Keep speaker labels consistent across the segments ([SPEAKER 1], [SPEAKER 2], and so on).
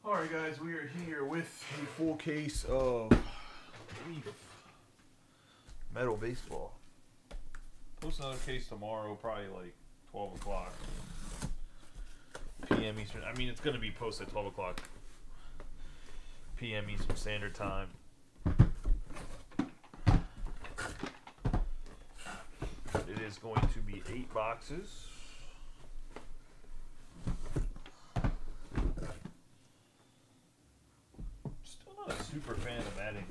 [SPEAKER 1] Alright guys, we are here with a full case of Leaf Metal Baseball. Post another case tomorrow, probably like 12 o'clock p.m. Eastern. I mean, it's going to be posted at 12 o'clock p.m. Eastern Standard Time. It is going to be 8 boxes. Super fan of adding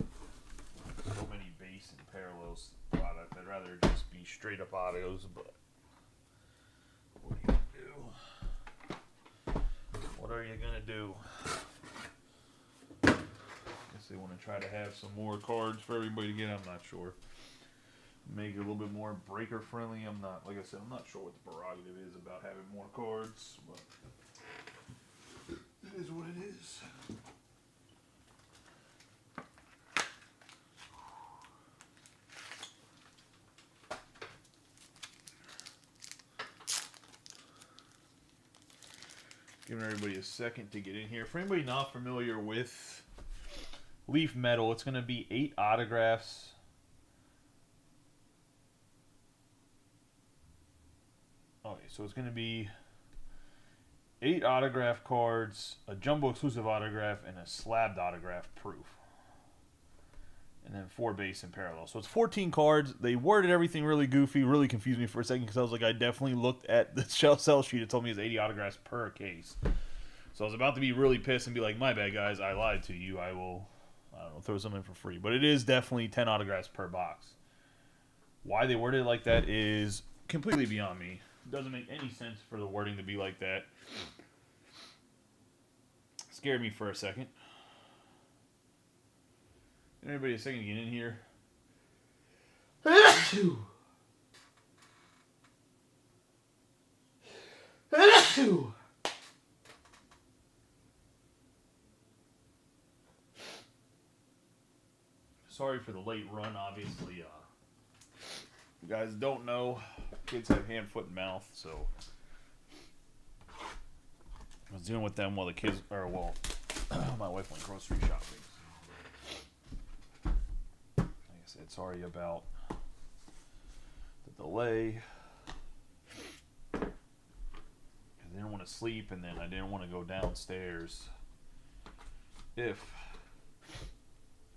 [SPEAKER 1] so many base and parallels product. I'd rather just be straight up autos, but what are you gonna do? What are you gonna do? Guess they want to try to have some more cards for everybody to get. I'm not sure. Make it a little bit more breaker friendly. I'm not, like I said, I'm not sure what the prerogative is about having more cards, but it is what it is. Giving everybody a second to get in here. For anybody not familiar with Leaf Metal, it's going to be 8 autographs. Okay, so it's going to be 8 autograph cards, a jumbo exclusive autograph, and a slabbed autograph proof. And then 4 base and parallel. So it's 14 cards. They worded everything really goofy, really confused me for a second because I was like, I definitely looked at the sell sheet. It told me it's 80 autographs per case. So I was about to be really pissed and be like, my bad, guys. I lied to you. I don't know, throw some in for free. But it is definitely 10 autographs per box. Why they worded it like that is completely beyond me. It doesn't make any sense for the wording to be like that. Scared me for a second. Everybody a second to get in here. Sorry for the late run, obviously. You guys don't know. Kids have hand, foot, and mouth, so I was dealing with them while the kids, my wife went grocery shopping. Like I said, sorry about the delay. I didn't want to sleep, and then I didn't want to go downstairs.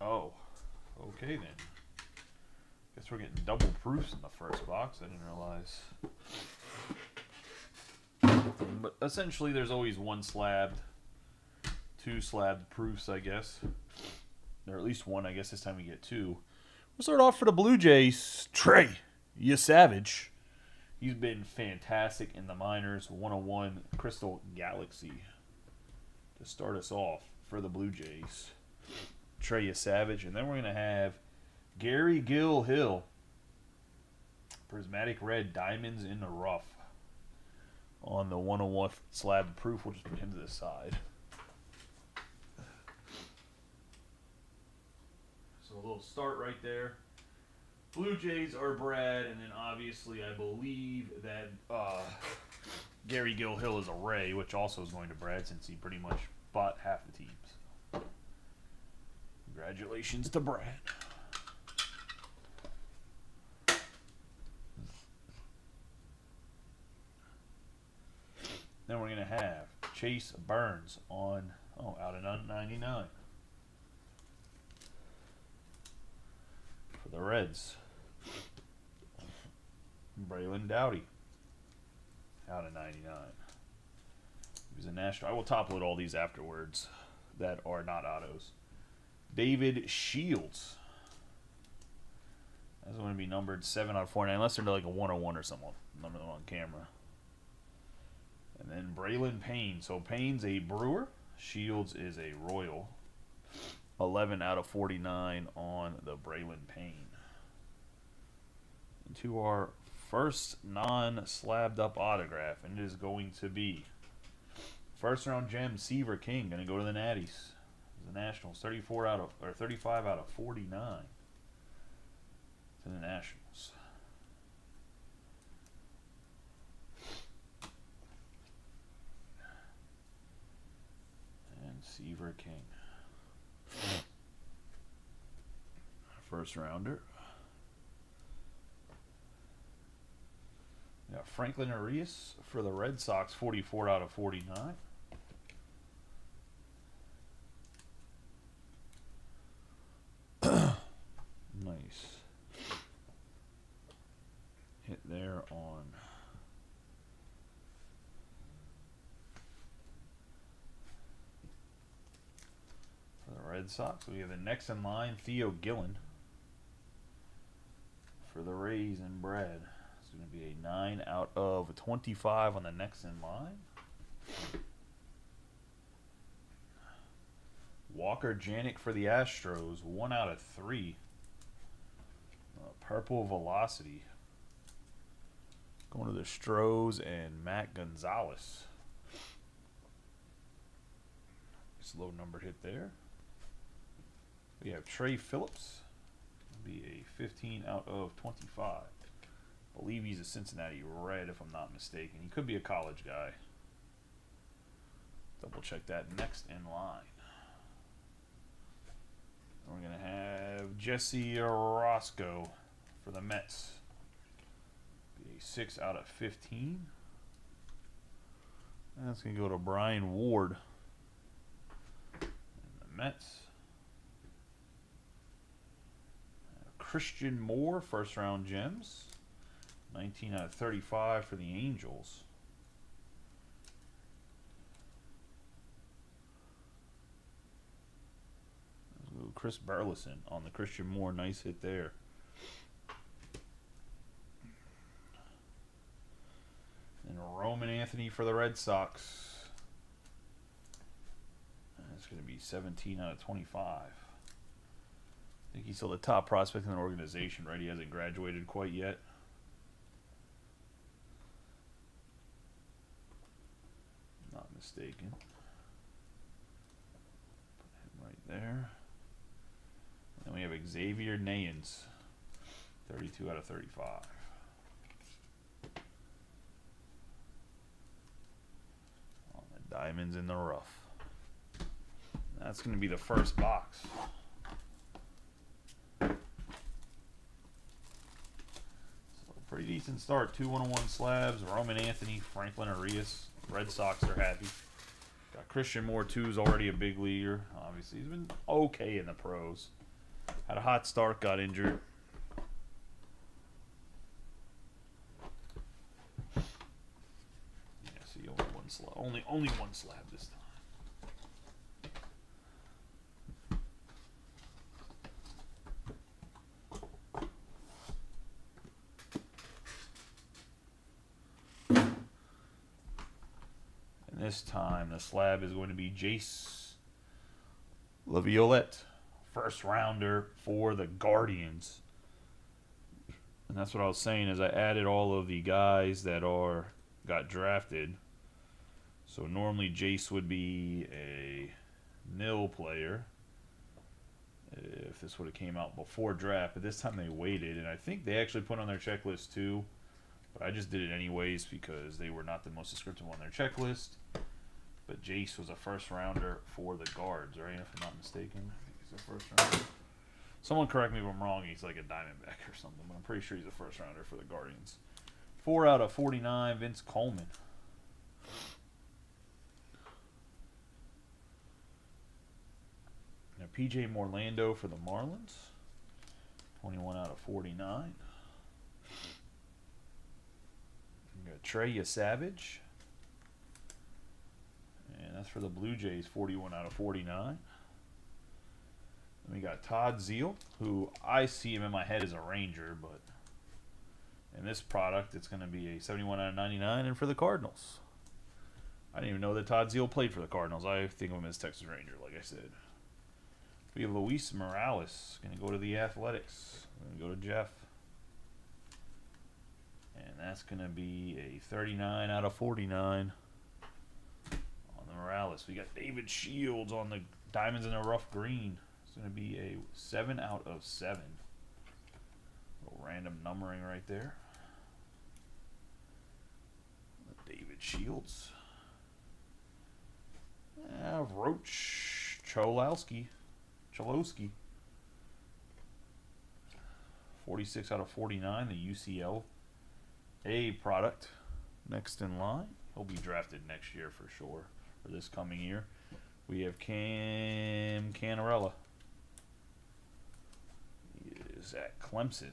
[SPEAKER 1] Okay then. Guess we're getting double proofs in the first box. I didn't realize. But essentially, there's always 1 slabbed, 2 slabbed proofs, I guess. Or at least 1, I guess this time we get 2. We'll start off for the Blue Jays. Trey Savage. He's been fantastic in the minors. 101 Crystal Galaxy to start us off for the Blue Jays. Trey Savage. And then we're going to have Gary Gill Hill. Prismatic Red Diamonds in the Rough. On the 101 slab proof, we'll just put him to the side. So a little start right there. Blue Jays are Brad, and then obviously I believe that Gary Gill Hill is a Ray, which also is going to Brad since he pretty much bought half the teams. Congratulations to Brad. Then we're going to have Chase Burns on, out of 99 for the Reds. Braylon Dowdy out of 99. He was a national. I will top load all these afterwards that are not autos. David Shields. That's going to be numbered 7 out of 49, unless they're like a 101 or something. Number them on camera. And then Braylon Payne. So Payne's a Brewer. Shields is a Royal. 11 out of 49 on the Braylon Payne. And to our first non-slabbed up autograph, and it is going to be first round gem Seaver King, going to go to the Natties. The Nationals, 35 out of 49 to the Nationals. Receiver king. First rounder. Yeah, Franklin Arias for the Red Sox, 44 out of 49. Nice hit there on for the Red Sox. We have the next in line, Theo Gillen for the Rays and Brad. It's going to be a 9 out of 25 on the next in line. Walker Janik for the Astros, 1 out of 3. Purple Velocity. Going to the Stros and Matt Gonzalez. It's a low numbered hit there. We have Trey Phillips. It'll be a 15 out of 25. I believe he's a Cincinnati Red, if I'm not mistaken. He could be a college guy. Double check that next in line. We're going to have Jesse Orosco for the Mets. Be a 6 out of 15. And that's going to go to Brian Ward. And the Mets. Christian Moore, first round gems. 19 out of 35 for the Angels. Chris Burleson on the Christian Moore. Nice hit there. And Roman Anthony for the Red Sox. That's going to be 17 out of 25. I think he's still the top prospect in the organization, right? He hasn't graduated quite yet. Not mistaken. Put him right there. Then we have Xavier Nayens, 32 out of 35. On the diamonds in the rough. That's going to be the first box. So pretty decent start. 2 1-1 slabs. Roman Anthony, Franklin Arias. Red Sox are happy. Got Christian Moore, too, who's already a big leaguer. Obviously, he's been okay in the pros. Had a hot start, got injured. Yeah, see, only one slab this time. And this time, the slab is going to be Jace LaViolette. First rounder for the Guardians. And that's what I was saying is I added all of the guys that got drafted. So normally Jace would be a nil player if this would have came out before draft, but this time they waited, and I think they actually put on their checklist too, but I just did it anyways because they were not the most descriptive on their checklist. But Jace was a first rounder for the Guards, right? If I'm not mistaken. He's a first rounder. Someone correct me if I'm wrong. He's like a Diamondback or something, but I'm pretty sure he's a first rounder for the Guardians. 4 out of 49, Vince Coleman. Now PJ Morlando for the Marlins. 21 out of 49. We got Trey Savage. And that's for the Blue Jays, 41 out of 49. And we got Todd Zeal, who I see him in my head as a Ranger, but in this product, it's going to be a 71 out of 99. And for the Cardinals, I didn't even know that Todd Zeal played for the Cardinals. I think of him as Texas Ranger, like I said. We have Luis Morales, going to go to the Athletics. We're going to go to Jeff. And that's going to be a 39 out of 49 on the Morales. We got David Shields on the Diamonds in the Rough Green. It's going to be a 7 out of 7. Little random numbering right there. David Shields. Roach. Cholowski. 46 out of 49, the UCL A product. Next in line. He'll be drafted next year for sure, or this coming year. We have Cam Canarella. He is at Clemson.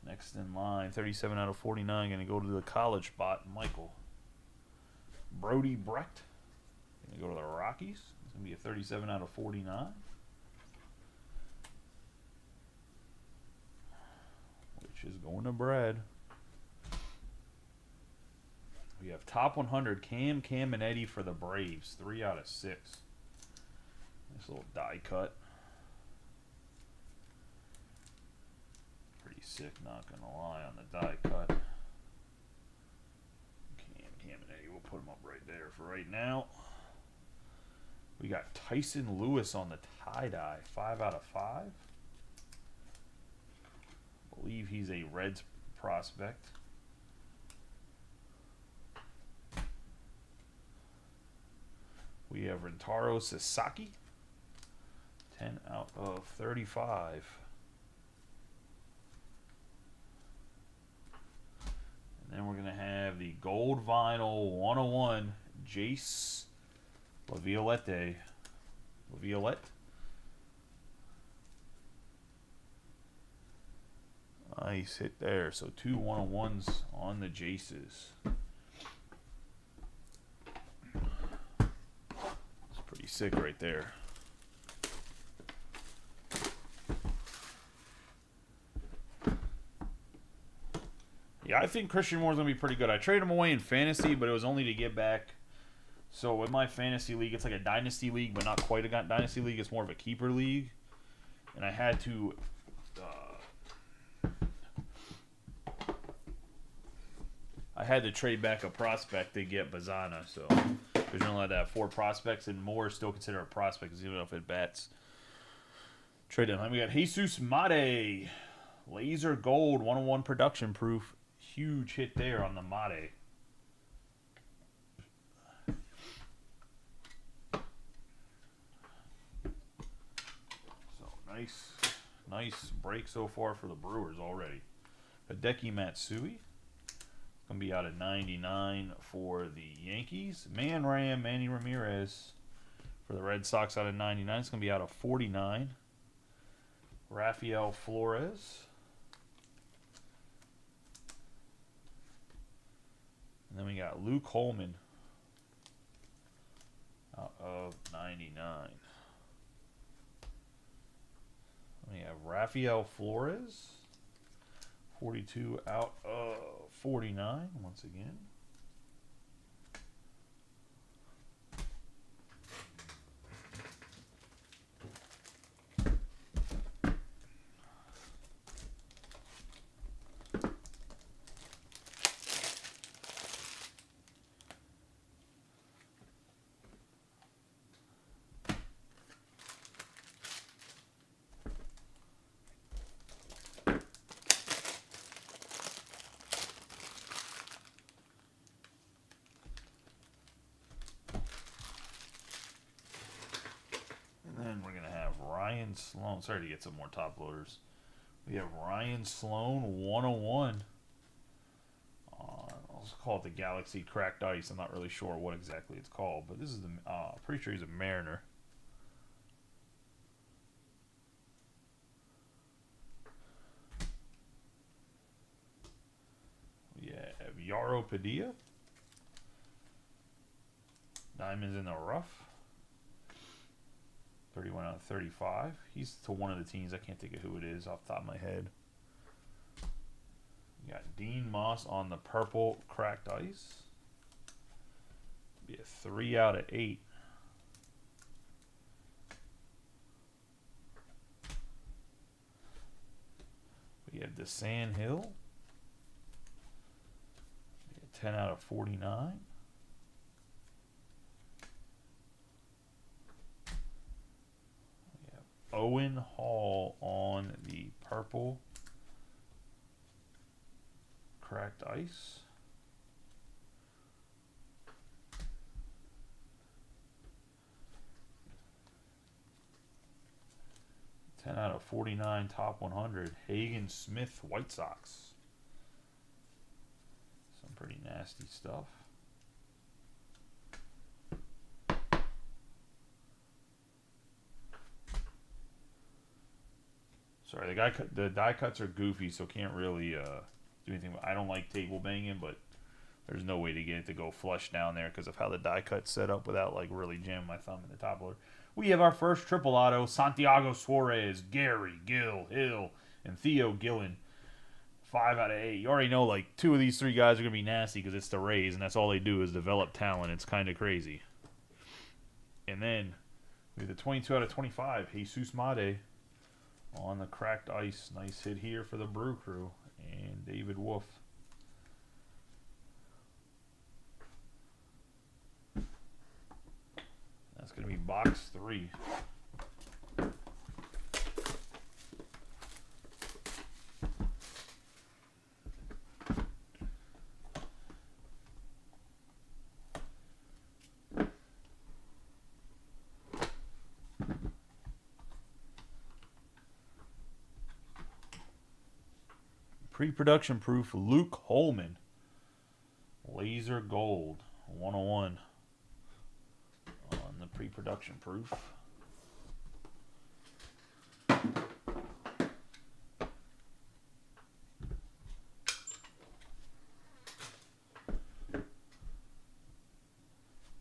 [SPEAKER 1] Next in line, 37 out of 49, going to go to the college spot, Michael. Brody Brecht, going to go to the Rockies. It's going to be a 37 out of 49. Which is going to Brad. We have top 100, Cam Caminiti for the Braves, 3 out of 6. Nice little die cut. Pretty sick, not going to lie, on the die cut. Cam Caminiti, we'll put him up right there for right now. We got Tyson Lewis on the tie-dye, 5 out of 5. I believe he's a Reds prospect. We have Rentaro Sasaki, 10 out of 35. And then we're going to have the gold vinyl 101 Jace Laviolette. Nice hit there. So 2 101s on the Jaces. It's pretty sick right there. Yeah, I think Christian Moore's going to be pretty good. I traded him away in fantasy, but it was only to get back. So in my fantasy league, it's like a dynasty league, but not quite a dynasty league. It's more of a keeper league. And I had to... trade back a prospect to get Bazana, so because you're only allowed to have 4 prospects, and Moore is still considered a prospect, even if it bats. Trade him. We got Jesus Mate, laser gold, 101 production proof. Huge hit there on the Mate. So nice break so far for the Brewers already. Hideki Matsui. Going to be out of 99 for the Yankees. Manny Ramirez for the Red Sox out of 99. It's going to be out of 49. Rafael Flores. And then we got Luke Holman out of 99. We have Rafael Flores. 42 out of 49 once again. Ryan Sloan. Sorry to get some more top loaders. We have Ryan Sloan 101. I'll call it the Galaxy Cracked Ice. I'm not really sure what exactly it's called, but this is the. Pretty sure he's a Mariner. We have Yaro Padilla. Diamonds in the Rough. 31 out of 35. He's to one of the teams. I can't think of who it is off the top of my head. We got Dean Moss on the purple Cracked Ice. Be a 3 out of 8. We have DeSan Hill. Be a 10 out of 49. Owen Hall on the purple Cracked Ice. out of 49, top 100. Hagen Smith, White Sox. Some pretty nasty stuff. Sorry, the die cuts are goofy, so can't really do anything. I don't like table banging, but there's no way to get it to go flush down there because of how the die cut's set up without like really jamming my thumb in the top loader. We have our first triple auto: Santiago Suarez, Gary, Gil, Hill, and Theo Gillen. 5 out of 8. You already know like 2 of these 3 guys are gonna be nasty because it's the Rays, and that's all they do is develop talent. It's kind of crazy. And then we have the 22 out of 25, Jesus Made. On the cracked ice. Nice hit here for the Brew Crew. And David Wolf. That's going to be box 3. Pre-production proof, Luke Holman. Laser Gold, 101 on the pre-production proof.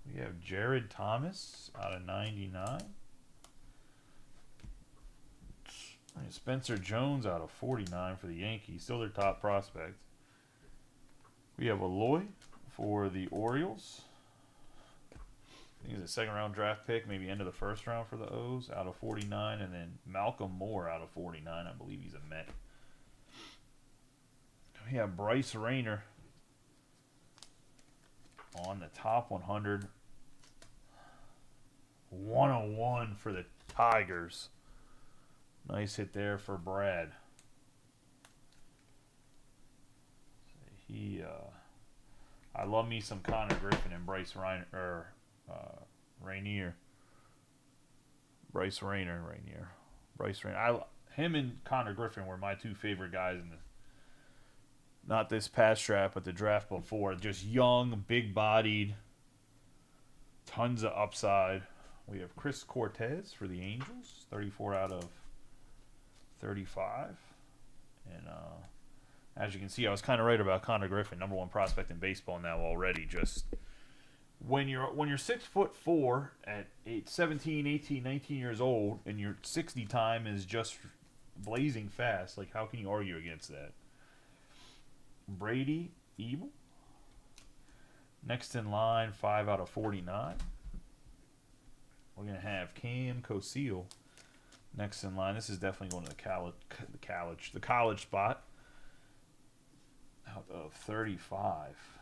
[SPEAKER 1] We have Jared Thomas out of 99. Spencer Jones out of 49 for the Yankees. Still their top prospect. We have Aloy for the Orioles. I think he's a 2nd round draft pick, maybe end of the 1st round for the O's, out of 49. And then Malcolm Moore out of 49. I believe he's a Met. We have Bryce Rayner on the top 100. 101 for the Tigers. Nice hit there for Brad. I love me some Connor Griffin and Bryce Rainier. Bryce Rayner. Him and Connor Griffin were my 2 favorite guys in not this past draft, but the draft before. Just young, big-bodied, tons of upside. We have Chris Cortez for the Angels, 34 out of 35. And as you can see, I was kind of right about Connor Griffin, #1 prospect in baseball now already. Just when you're 6'4" at 17, 18, 19 years old, and your 60 time is just blazing fast, like how can you argue against that? Brady Ebel, next in line, 5 out of 49. We're gonna have Cam Cosile next in line. This is definitely going to the college spot. Out of 35.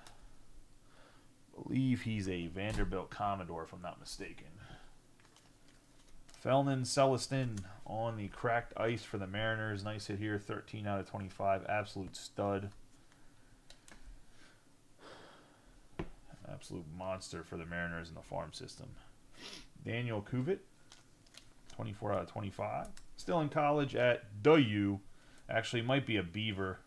[SPEAKER 1] I believe he's a Vanderbilt Commodore, if I'm not mistaken. Felnin Celestin on the cracked ice for the Mariners. Nice hit here, 13 out of 25. Absolute stud. Absolute monster for the Mariners in the farm system. Daniel Kuvit, 24 out of 25. Still in college at the U. Actually, might be a Beaver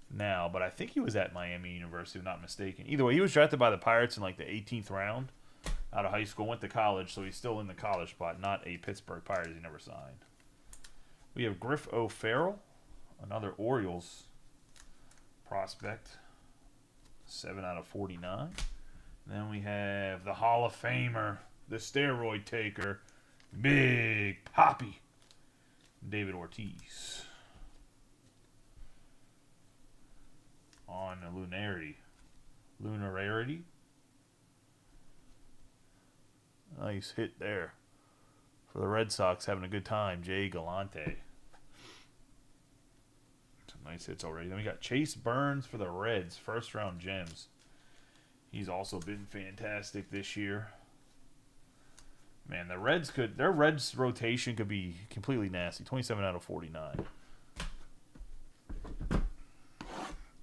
[SPEAKER 1] now, but I think he was at Miami University, if I'm not mistaken. Either way, he was drafted by the Pirates in like the 18th round out of high school, went to college, so he's still in the college spot, not a Pittsburgh Pirate. He never signed. We have Griff O'Farrell, another Orioles prospect, 7 out of 49. Then we have the Hall of Famer, the steroid taker, Big Papi, David Ortiz. On Lunarity. Nice hit there for the Red Sox, having a good time. Jay Galante. Some nice hits already. Then we got Chase Burns for the Reds, 1st round gems. He's also been fantastic this year. Man, their Reds rotation could be completely nasty. 27 out of 49.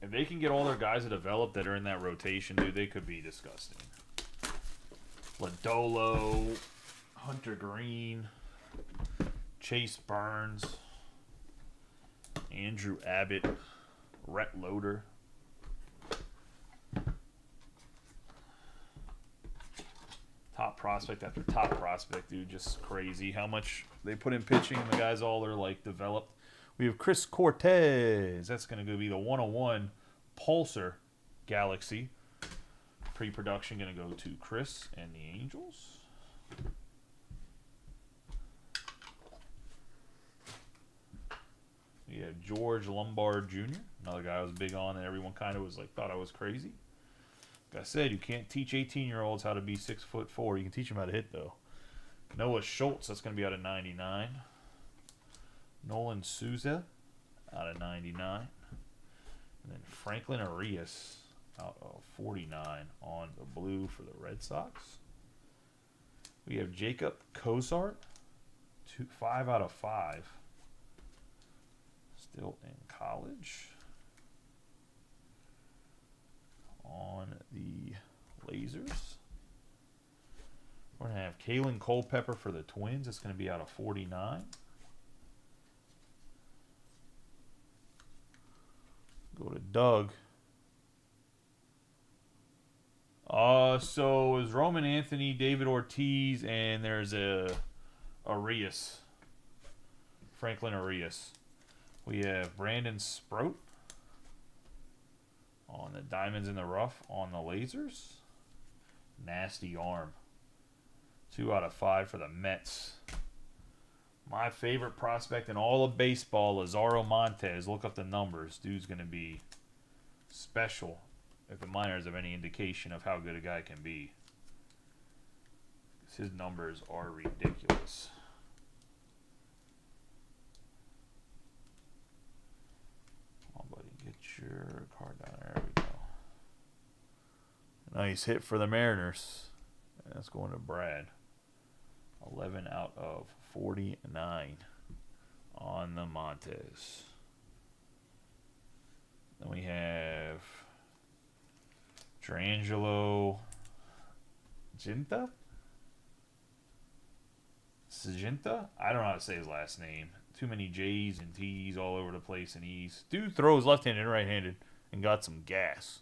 [SPEAKER 1] If they can get all their guys to develop that are in that rotation, dude, they could be disgusting. Lodolo, Hunter Green, Chase Burns, Andrew Abbott, Rhett Loader. Top prospect after top prospect, dude. Just crazy how much they put in pitching, and the guys all are like developed. We have Chris Cortez. That's going to be the 101 Pulsar Galaxy. Pre-production going to go to Chris and the Angels. We have George Lombard Jr., another guy I was big on, and everyone kind of was like, thought I was crazy. Like I said, you can't teach 18-year-olds how to be 6'4". You can teach them how to hit, though. Noah Schultz, that's going to be out of 99. Nolan Souza, out of 99. And then Franklin Arias, out of 49 on the blue for the Red Sox. We have Jacob Cozart, 5 out of 5. Still in college. On the Lasers. We're going to have Kalen Culpepper for the Twins. It's going to be out of 49. Go to Doug. So it was Roman Anthony, David Ortiz, and there's Arias. Franklin Arias. We have Brandon Sprout on the Diamonds in the Rough on the Lasers. Nasty arm. 2 out of 5 for the Mets. My favorite prospect in all of baseball, Lazaro Montes. Look up the numbers. Dude's going to be special if the minors have any indication of how good a guy can be. His numbers are ridiculous. Come on, buddy. Get your card down there. There we go. Nice hit for the Mariners. That's going to Brad. 11 out of 49 on the Montes. Then we have Trangelo Ginta? Saginta? I don't know how to say his last name. Too many J's and T's all over the place and E's. Dude throws left-handed and right-handed and got some gas.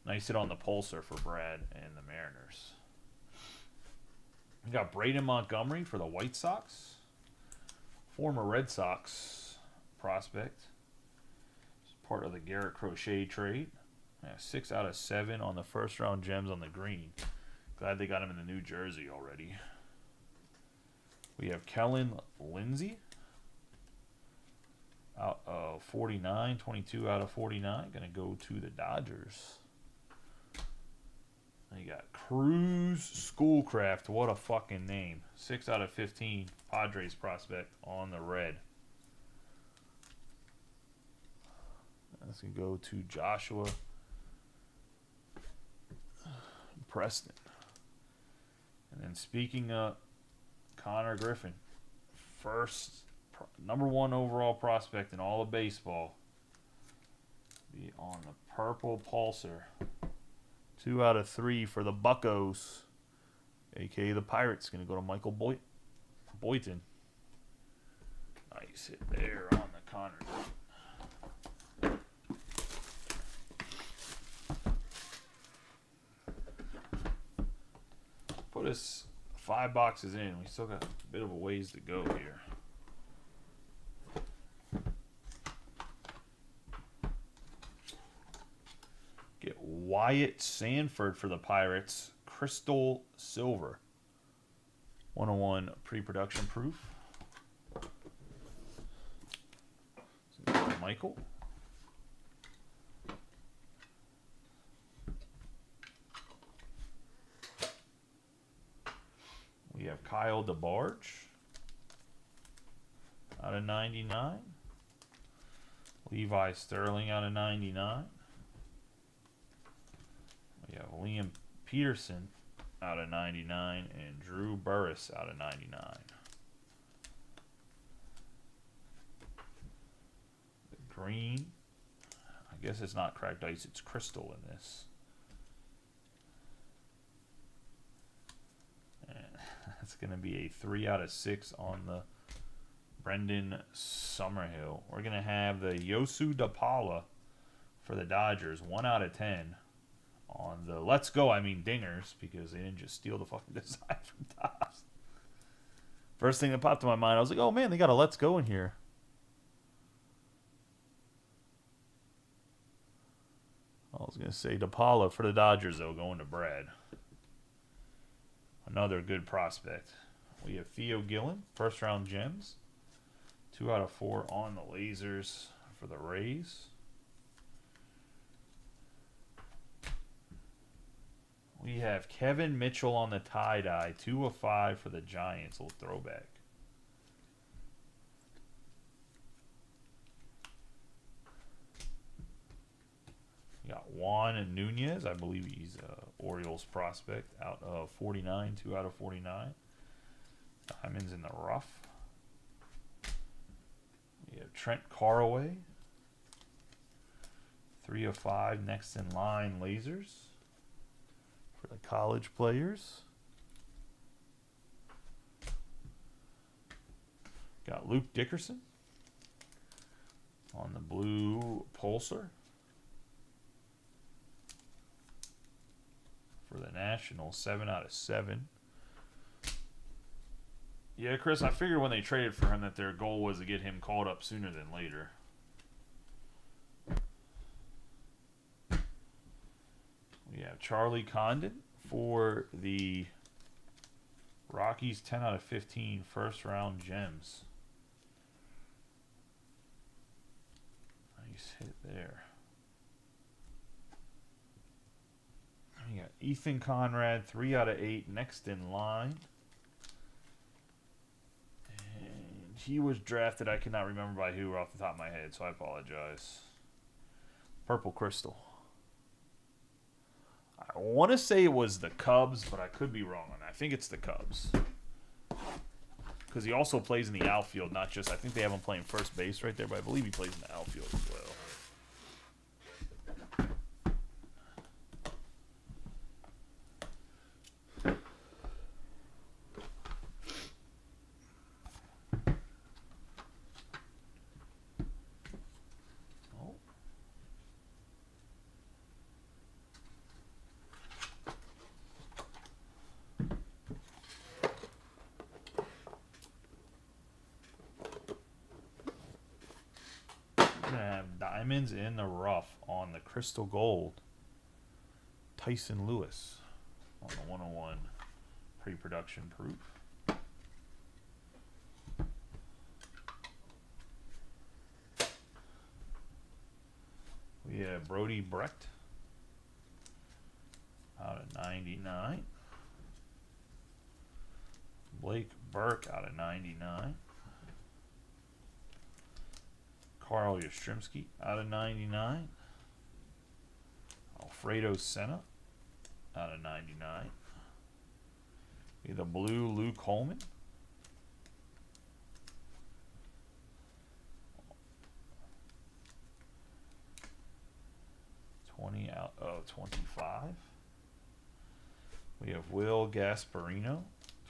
[SPEAKER 1] Nice hit on the pulsar for Brad and the Mariners. We got Braden Montgomery for the White Sox. Former Red Sox prospect. It's part of the Garrett Crochet trade. 6 out of 7 on the first-round gems on the green. Glad they got him in the New Jersey already. We have Kellen Lindsey. Out of 49. 22 out of 49. Going to go to the Dodgers. You got Cruz Schoolcraft. What a fucking name. 6 out of 15. Padres prospect on the red. That's going to go to Joshua Preston. And then speaking of Connor Griffin, number 1 overall prospect in all of baseball. Be on the purple pulsar. 2 out of 3 for the Buccos, a.k.a. the Pirates. Going to go to Michael Boynton. Nice hit there on the Connor. Put us 5 boxes in. We still got a bit of a ways to go here. Get Wyatt Sanford for the Pirates. Crystal Silver. 101 pre-production proof. Michael. We have Kyle DeBarge. Out of 99. Levi Sterling out of 99. We have Liam Peterson out of 99 and Drew Burris out of 99. The green, I guess it's not cracked ice, it's crystal in this. And that's going to be a 3 out of 6 on the Brendan Summerhill. We're going to have the Yosu DePaula for the Dodgers. 1 out of 10 on the Let's Go, I mean dingers, because they didn't just steal the fucking design from Topps. First thing that popped to my mind, I was like, oh man, they got a Let's Go in here. I was going to say DePaula for the Dodgers, though, going to Brad. Another good prospect. We have Theo Gillen, first round gems. 2 out of 4 on the lasers for the Rays. We have Kevin Mitchell on the tie-dye. 2 of 5 for the Giants. A little throwback. We got Juan Nunez. I believe he's Orioles prospect. Out of 49. 2 out of 49. Diamonds in the rough. We have Trent Carraway. 3 of 5. Next in line lasers for the college players. Got Luke Dickerson on the blue Pulsar for the Nationals. 7 out of 7. Yeah, Chris, I figured when they traded for him that their goal was to get him called up sooner than later. We have Charlie Condon for the Rockies. 10 out of 15 first round gems. Nice hit there. We got Ethan Conrad, 3 out of 8 next in line. And he was drafted, I cannot remember by who off the top of my head, so I apologize. Purple Crystal. I want to say it was the Cubs, but I could be wrong on that. I think it's the Cubs. Because he also plays in the outfield, not just, I think they have him playing first base right there, but I believe he plays in the outfield as well. Diamonds in the rough on the crystal gold. Tyson Lewis on the 101 pre-production proof. We have Brody Brecht out of 99. Blake Burke out of 99. Carl Yastrzemski out of 99. Alfredo Senna out of 99. We have the blue Luke Holman. (20 out of 25). We have Will Gasparino,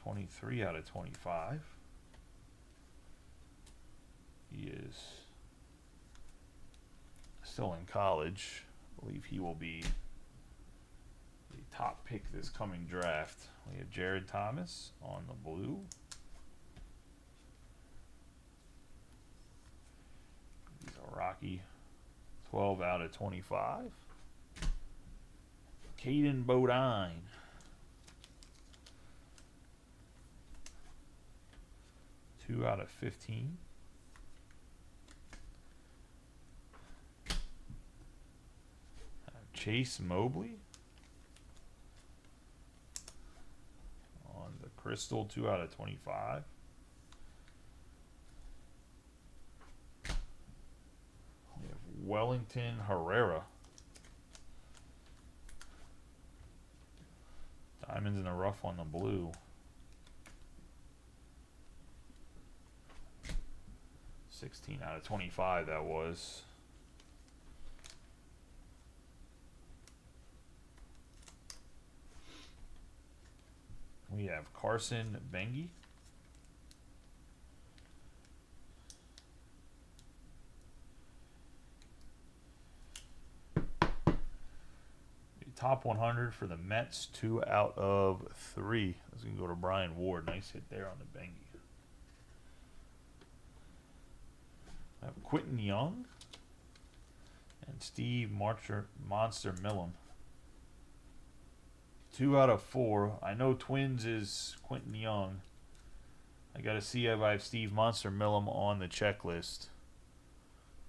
[SPEAKER 1] 23 out of 25. He is still in college. I believe he will be the top pick this coming draft. We have Jared Thomas on the blue. He's a Rocky. 12 out of 25. Caden Bodine. Two out of 15. Chase Mobley on the crystal, 2 out of 25. We have Wellington Herrera. Diamonds in the rough on the blue. 16 out of 25 that was. We have Carson Bengi top 100 for the Mets, 2 out of 3. This can go to Brian Ward. Nice hit there on the Bengie. I have Quentin Young and Steve Monster Millam. 2 out of 4. I know Twins is Quentin Young. I got to see if I have Steve Monster Millam on the checklist.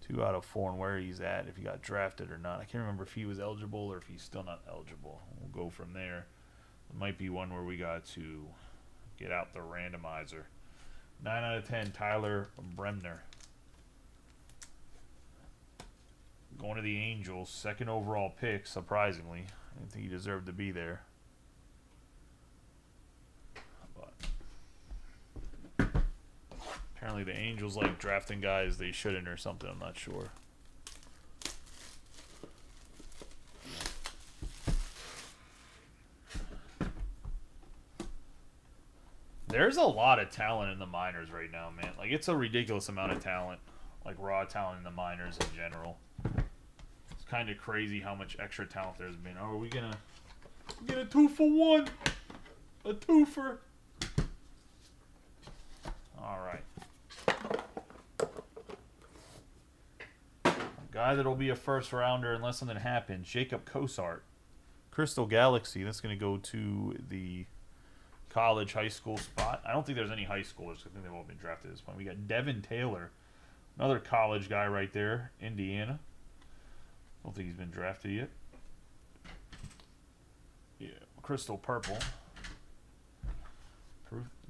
[SPEAKER 1] 2 out of 4 and where he's at, if he got drafted or not. I can't remember if he was eligible or if he's still not eligible. We'll go from there. It might be one where we got to get out the randomizer. 9 out of 10, Tyler Bremner. Going to the Angels, 2nd overall pick, surprisingly. I didn't think he deserved to be there. But apparently the Angels like drafting guys they shouldn't or something, I'm not sure. There's a lot of talent in the minors right now, man. Like, it's a ridiculous amount of talent. Like, raw talent in the minors in general. It's kind of crazy how much extra talent there's been. Oh, are we gonna get a 2-for-1? A twofer. Alright. Guy that'll be a first rounder unless something happens. Jacob Cosart. Crystal Galaxy. That's going to go to the college, high school spot. I don't think there's any high schoolers. I think they've all been drafted at this point. We got Devin Taylor. Another college guy right there. Indiana. I don't think he's been drafted yet. Yeah. Crystal Purple.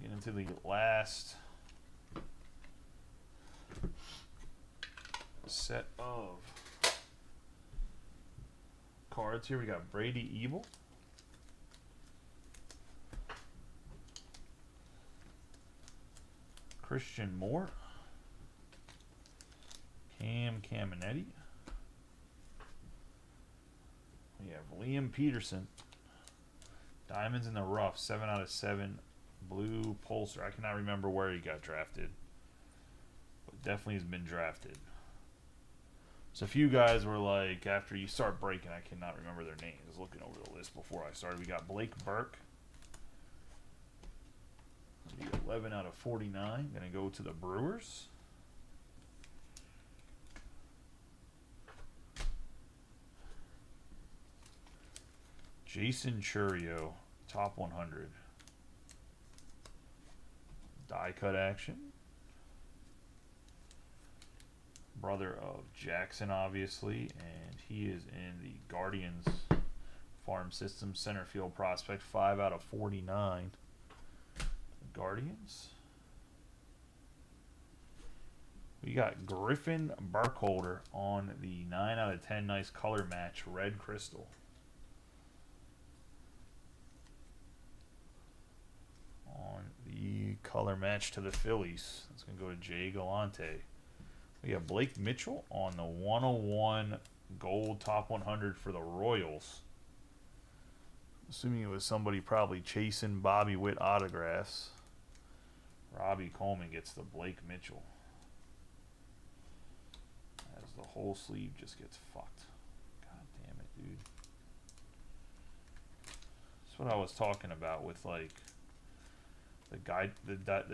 [SPEAKER 1] Get into the last set of cards here. We got Brady Evil. Christian Moore. Cam Caminetti. We have Liam Peterson. Diamonds in the Rough, 7 out of 7. Blue Pulsar. I cannot remember where he got drafted, but definitely has been drafted. So a few guys were like, after you start breaking, I cannot remember their names. I was looking over the list before I started. We got Blake Burke. 11 out of 49. Going to go to the Brewers. Jason Churio, top 100. Die cut action. Brother of Jackson, obviously, and he is in the Guardians farm system. Center field prospect, 5 out of 49. Guardians. We got Griffin Burkholder on the 9 out of 10 nice color match, red crystal. On the color match to the Phillies. That's going to go to Jay Galante. We have Blake Mitchell on the 101 gold top 100 for the Royals. Assuming it was somebody probably chasing Bobby Witt autographs. Robbie Coleman gets the Blake Mitchell. As the whole sleeve just gets fucked. God damn it, dude. That's what I was talking about with, like, the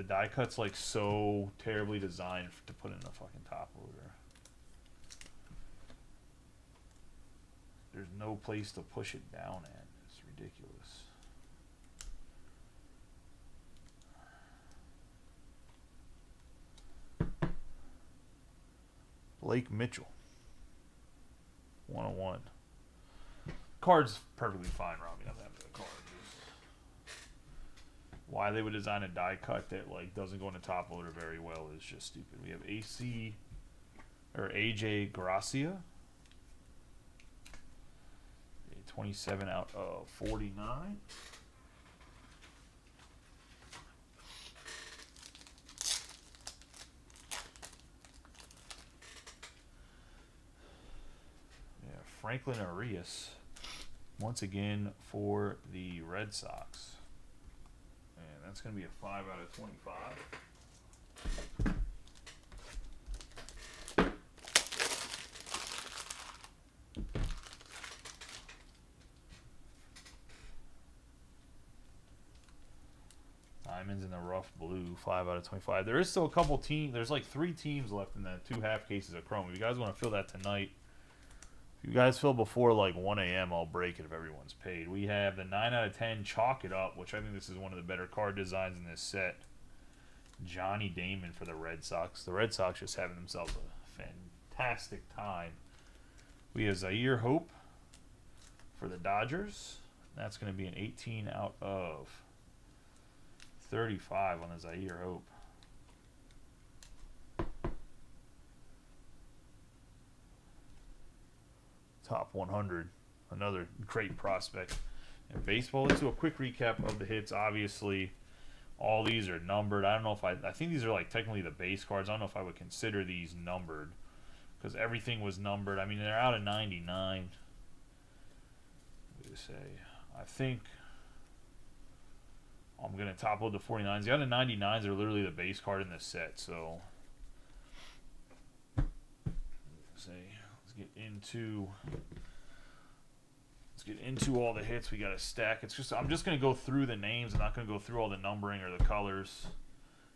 [SPEAKER 1] die cut's like so terribly designed to put in a fucking top loader. There's no place to push it down at. It's ridiculous. Blake Mitchell. 101. Card's perfectly fine, Robbie. I'm happy with the card. Why they would design a die cut that like doesn't go in the top loader very well is just stupid. We have AJ Gracia. 27 out of 49. Yeah, Franklin Arias once again for the Red Sox. And that's going to be a 5 out of 25. Diamonds in the rough blue, 5 out of 25. There is still a couple teams. There's like 3 teams left in the 2 half cases of Chrome. If you guys want to fill that tonight, if you guys fill before like 1 a.m., I'll break it if everyone's paid. We have the 9 out of 10 Chalk It Up, which I think this is one of the better card designs in this set. Johnny Damon for the Red Sox. The Red Sox just having themselves a fantastic time. We have Zaire Hope for the Dodgers. That's going to be an 18 out of 35 on the Zaire Hope. Top 100. Another great prospect in baseball. Let's do a quick recap of the hits. Obviously, all these are numbered. I don't know if I think these are like technically the base cards. I don't know if I would consider these numbered because everything was numbered. I mean, they're out of 99. What do you say? I think I'm going to top load the 49s. The other 99s are literally the base card in this set. So, let's get into all the hits. We got a stack. I'm just going to go through the names. I'm not going to go through all the numbering or the colors.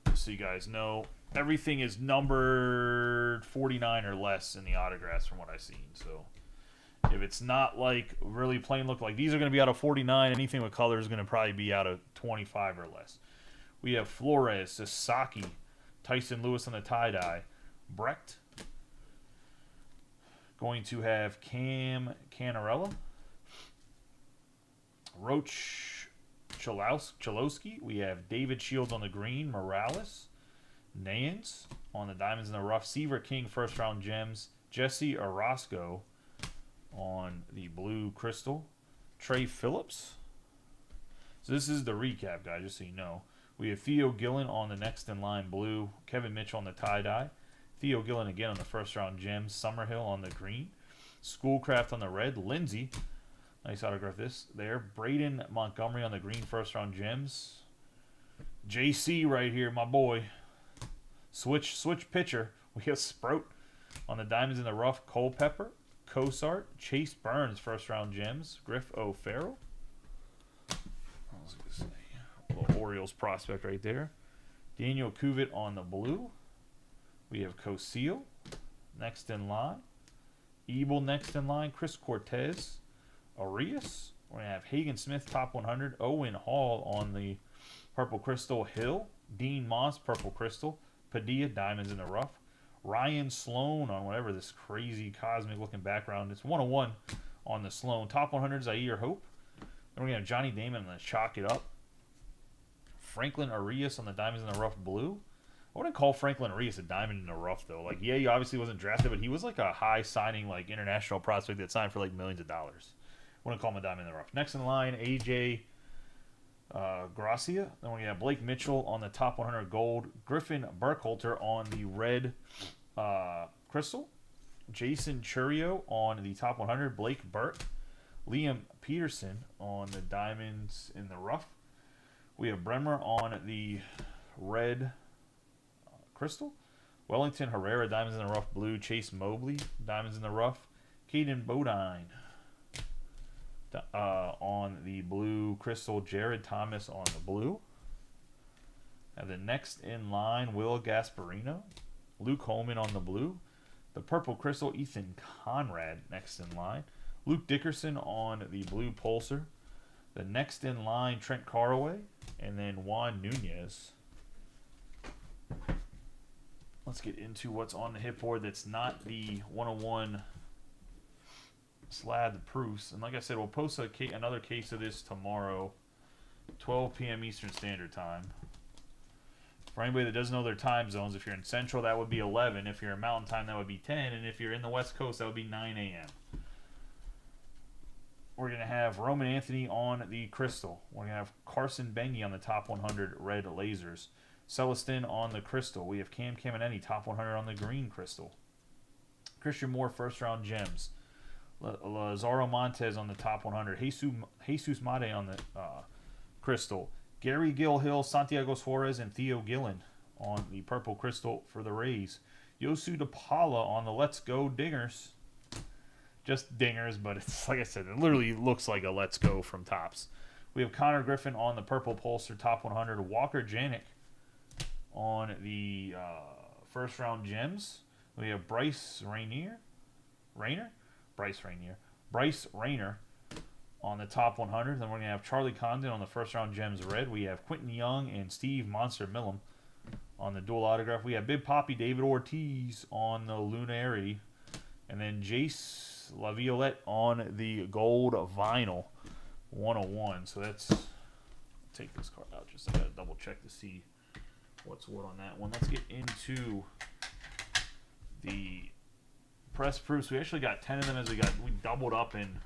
[SPEAKER 1] Just so you guys know, everything is numbered 49 or less in the autographs from what I've seen. So if it's not like really plain look like these are going to be out of 49, anything with color is going to probably be out of 25 or less. We have Flores, Sasaki, Tyson Lewis on the tie-dye, Brecht. Going to have Cam Canarella, Roach Chalowski. We have David Shields on the green, Morales, Nayans on the diamonds in the rough, Seaver King first round gems, Jesse Orozco on the blue crystal, Trey Phillips. So this is the recap, guys, just so you know. We have Theo Gillen on the next in line blue, Kevin Mitchell on the tie-dye, Theo Gillen again on the first round gems, Summerhill on the green, Schoolcraft on the red, Lindsay, nice autograph this there, Braden Montgomery on the green first round gems, JC right here, my boy, switch pitcher. We have Sprout on the diamonds in the rough, Culpepper, Cosart, Chase Burns first round gems, Griff O'Farrell. I was going to say, a little Orioles prospect right there. Daniel Cuvit on the blue. We have Cosile next in line. Ebel next in line. Chris Cortez. Arias. We're going to have Hagen Smith top 100. Owen Hall on the purple crystal. Hill. Dean Moss purple crystal. Padilla diamonds in the rough. Ryan Sloan on whatever this crazy cosmic looking background. It's 101 on the Sloan. Top 100 Zaire Hope. Then we're going to have Johnny Damon on the Chalk It Up. Franklin Arias on the diamonds in the rough blue. I wouldn't call Franklin Arias a diamond in the rough, though. Like, yeah, he obviously wasn't drafted, but he was like a high-signing, like, international prospect that signed for, like, millions of dollars. I wouldn't call him a diamond in the rough. Next in line, A.J. Gracia. Then we have Blake Mitchell on the top 100 gold. Griffin Burkhalter on the red crystal. Jason Churio on the top 100. Blake Burke. Liam Peterson on the diamonds in the rough. We have Bremer on the red crystal. Wellington Herrera, diamonds in the rough blue. Chase Mobley, diamonds in the rough. Caden Bodine on the blue crystal. Jared Thomas on the blue. And the next in line, Will Gasparino. Luke Holman on the blue. The purple crystal, Ethan Conrad next in line. Luke Dickerson on the blue pulsar. The next in line, Trent Carraway. And then Juan Nunez. Let's get into what's on the hit board that's not the 101 slab proofs. And like I said, we'll post another case of this tomorrow, 12 p.m. Eastern Standard Time. For anybody that doesn't know their time zones, if you're in Central, that would be 11. If you're in Mountain Time, that would be 10. And if you're in the West Coast, that would be 9 a.m. We're going to have Roman Anthony on the crystal. We're going to have Carson Bengi on the top 100 red lasers. Celestin on the crystal. We have Cam Caminetti, top 100 on the green crystal. Christian Moore, first round gems. Lazaro Montez on the top 100. Jesus Mate on the crystal. Gary Gilhill, Santiago Suarez, and Theo Gillen on the purple crystal for the Rays. Yosu DePaula on the Let's Go Dingers. Just dingers, but it's like I said, it literally looks like a Let's Go from Topps. We have Connor Griffin on the purple Pulsar top 100. Walker Janik on the first round gems. We have Bryce Rayner on the top 100. Then we're going to have Charlie Condon on the first round gems red. We have Quentin Young and Steve Monster Millam on the dual autograph. We have Big Poppy David Ortiz on the Lunari. And then Jace LaViolette on the gold vinyl 101. So that's, take this card out. Just I got to double check to see what's what on that one. Let's get into the press proofs. We actually got 10 of them as we doubled up in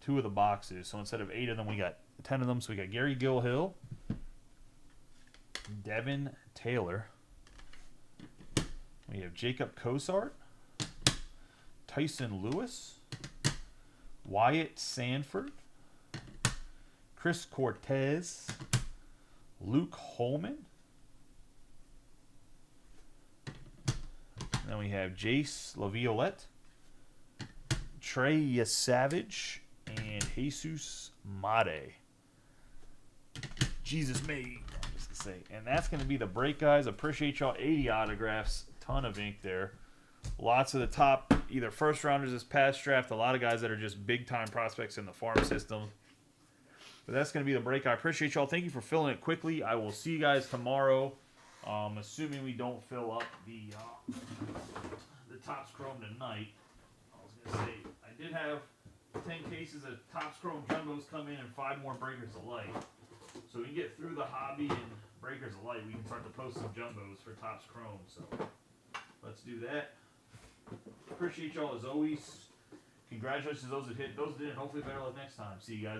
[SPEAKER 1] 2 of the boxes. So instead of 8 of them, we got 10 of them. So we got Gary Gilhill, Devin Taylor. We have Jacob Cosart, Tyson Lewis, Wyatt Sanford, Chris Cortez, Luke Holman. And then we have Jace LaViolette, Trey Savage, and Jesus Mate. Jesus made. Just to say. And that's going to be the break, guys. Appreciate y'all. 80 autographs. Ton of ink there. Lots of the top either first rounders this past draft. A lot of guys that are just big time prospects in the farm system. But that's going to be the break. I appreciate y'all. Thank you for filling it quickly. I will see you guys tomorrow. Assuming we don't fill up the Topps Chrome tonight. I was going to say, I did have 10 cases of Topps Chrome Jumbos come in and 5 more Breakers of Light. So we can get through the hobby and Breakers of Light. We can start to post some Jumbos for Topps Chrome. So let's do that. Appreciate y'all as always. Congratulations to those that hit. Those that didn't, hopefully better luck next time. See you guys.